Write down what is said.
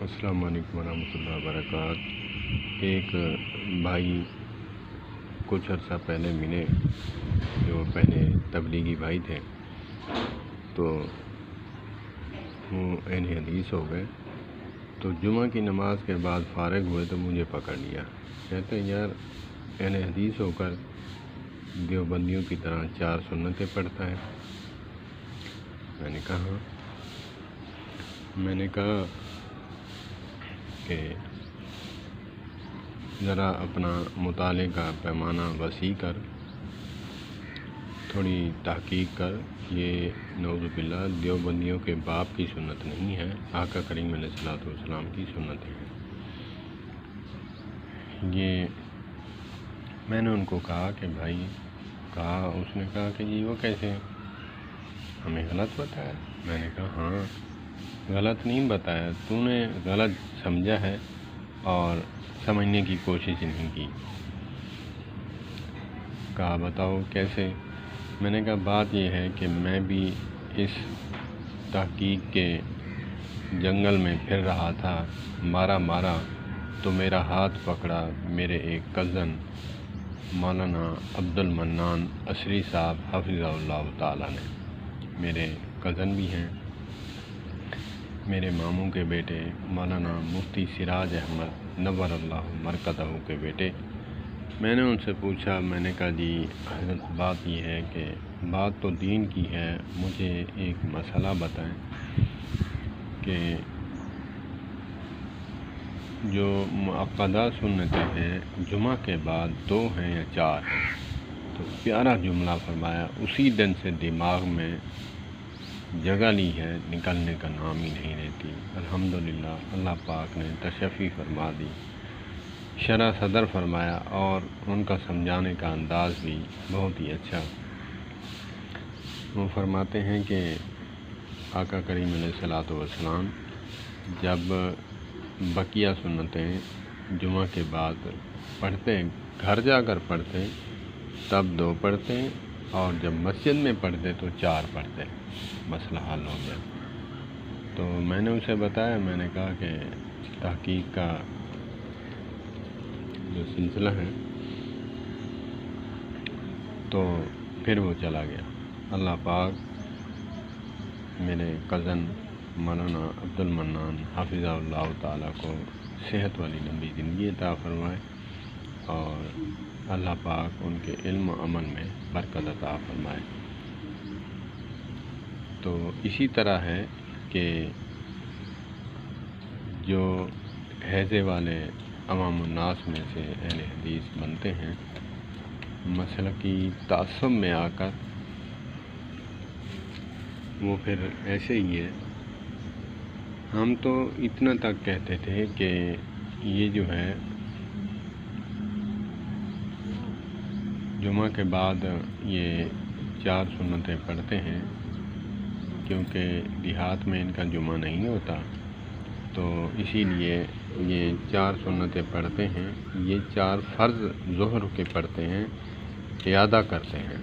السلام علیکم ورحمۃ اللہ وبرکاتہ۔ ایک بھائی کچھ عرصہ پہلے ملے، جو پہلے تبلیغی بھائی تھے، تو وہ اہل حدیث ہو گئے۔ تو جمعہ کی نماز کے بعد فارغ ہوئے تو مجھے پکڑ لیا، کہتے یار اہل حدیث ہو کر دیوبندیوں کی طرح 4 سنتیں پڑھتا ہے۔ میں نے کہا کہ ذرا اپنا مطالعے کا پیمانہ وسیع کر، تھوڑی تحقیق کر، یہ نعوذ باللہ دیوبندیوں کے باپ کی سنت نہیں ہے، آقا کریم علیہ الصلوۃ والسلام کی سنت ہے۔ یہ میں نے ان کو کہا کہ بھائی اس نے کہا کہ جی وہ کیسے ہمیں غلط بتایا۔ میں نے کہا ہاں غلط نہیں بتایا، تو نے غلط سمجھا ہے اور سمجھنے کی کوشش نہیں کی۔ کہا بتاؤ کیسے؟ میں نے کہا بات یہ ہے کہ میں بھی اس تحقیق کے جنگل میں پھر رہا تھا، مارا تو میرا ہاتھ پکڑا میرے ایک کزن مولانا عبد المنان عصری صاحب حفظہ اللہ تعالیٰ نے۔ میرے کزن بھی ہیں، میرے ماموں کے بیٹے مولانا مفتی سراج احمد نور اللہ مرکزہ کے بیٹے۔ میں نے ان سے پوچھا، میں نے کہا جی حضرت بات یہ ہے کہ بات تو دین کی ہے، مجھے ایک مسئلہ بتائیں کہ جو مؤکدہ سنتیں ہیں جمعہ کے بعد 2 ہیں یا 4 ہیں؟ تو پیارا جملہ فرمایا، اسی دن سے دماغ میں جگہ لی ہے، نکلنے کا نام ہی نہیں لیتی۔ الحمدللہ اللہ پاک نے تشفی فرما دی، شرح صدر فرمایا، اور ان کا سمجھانے کا انداز بھی بہت ہی اچھا۔ وہ فرماتے ہیں کہ آقا کریم علیہ الصلوۃ والسلام جب بقیہ سنتیں جمعہ کے بعد پڑھتے، گھر جا کر پڑھتے تب 2 پڑھتے، اور جب مسجد میں پڑھتے تو 4 پڑھتے، مسئلہ حل ہو گیا۔ تو میں نے اسے بتایا، میں نے کہا کہ تحقیق کا جو سلسلہ ہے، تو پھر وہ چلا گیا۔ اللہ پاک میرے کزن مولانا عبد المنان حفظہ اللہ تعالیٰ کو صحت والی لمبی زندگی عطا فرمائے، اور اللہ پاک ان کے علم و عمل میں برکت عطا فرمائے۔ تو اسی طرح ہے کہ جو حیضے والے عوام الناس میں سے اہل حدیث بنتے ہیں، مسلکی تعصب میں آ کر وہ پھر ایسے ہی ہے۔ ہم تو اتنا تک کہتے تھے کہ یہ جو ہے جمعہ کے بعد یہ 4 سنتیں پڑھتے ہیں، کیونکہ دیہات میں ان کا جمعہ نہیں ہوتا، تو اسی لیے یہ 4 سنتیں پڑھتے ہیں۔ یہ 4 فرض ظہر کے پڑھتے ہیں، اعادہ کرتے ہیں۔